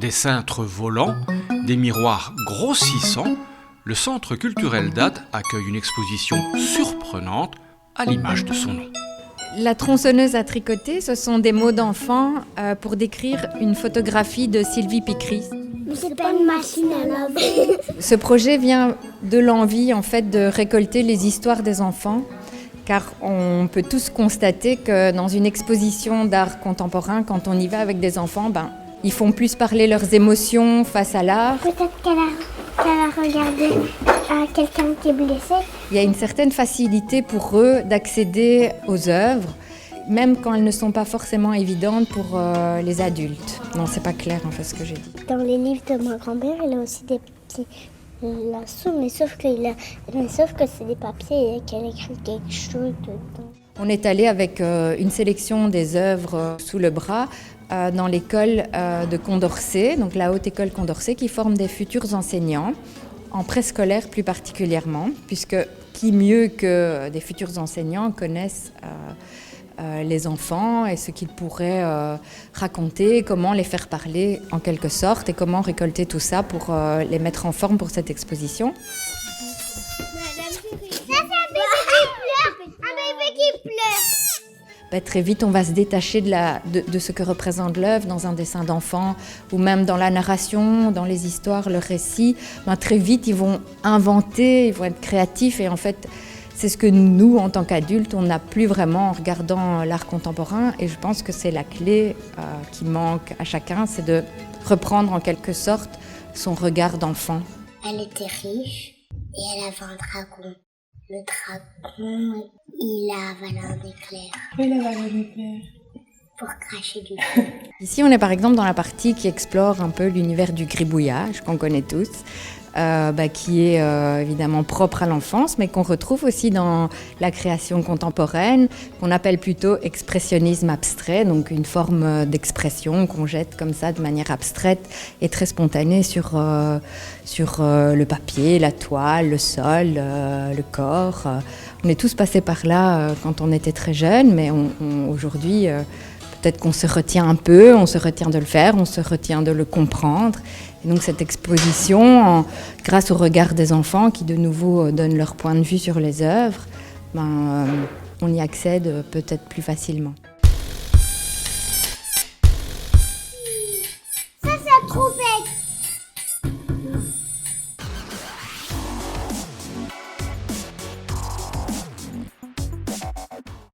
Des cintres volants, des miroirs grossissants, le Centre culturel d'Ath accueille une exposition surprenante à l'image de son nom. La tronçonneuse à tricoter, ce sont des mots d'enfant pour décrire une photographie de Sylvie Picry. C'est pas une machine à laver. Ce projet vient de l'envie en fait de récolter les histoires des enfants, car on peut tous constater que dans une exposition d'art contemporain, quand on y va avec des enfants, ils font plus parler leurs émotions face à l'art. Peut-être qu'elle a regardé quelqu'un qui est blessé. Il y a une certaine facilité pour eux d'accéder aux œuvres, même quand elles ne sont pas forcément évidentes pour les adultes. Non, c'est pas clair en fait ce que j'ai dit. Dans les livres de mon grand-père, il a aussi des petits lasso, mais sauf que c'est des papiers et qu'elle écrit quelque chose dedans. On est allé avec une sélection des œuvres sous le bras dans l'école de Condorcet, donc la Haute École Condorcet, qui forme des futurs enseignants, en préscolaire plus particulièrement, puisque qui mieux que des futurs enseignants connaissent les enfants et ce qu'ils pourraient raconter, comment les faire parler en quelque sorte et comment récolter tout ça pour les mettre en forme pour cette exposition. Très vite, on va se détacher de ce que représente l'œuvre dans un dessin d'enfant ou même dans la narration, dans les histoires, le récit. Très vite, ils vont inventer, ils vont être créatifs et en fait, c'est ce que nous, en tant qu'adultes, on n'a plus vraiment en regardant l'art contemporain. Et je pense que c'est la clé qui manque à chacun, c'est de reprendre en quelque sorte son regard d'enfant. Elle était riche et elle avait un dragon. Le dragon, il a avalé un éclair. Il a avalé un éclair. Pour cracher du feu. Ici, on est par exemple dans la partie qui explore un peu l'univers du gribouillage, qu'on connaît tous, qui est évidemment propre à l'enfance, mais qu'on retrouve aussi dans la création contemporaine, qu'on appelle plutôt expressionnisme abstrait, donc une forme d'expression qu'on jette comme ça de manière abstraite et très spontanée sur le papier, la toile, le sol, le corps. On est tous passés par là quand on était très jeunes, mais aujourd'hui, peut-être qu'on se retient un peu, on se retient de le faire, on se retient de le comprendre. Et donc cette exposition, grâce au regard des enfants qui de nouveau donnent leur point de vue sur les œuvres, on y accède peut-être plus facilement.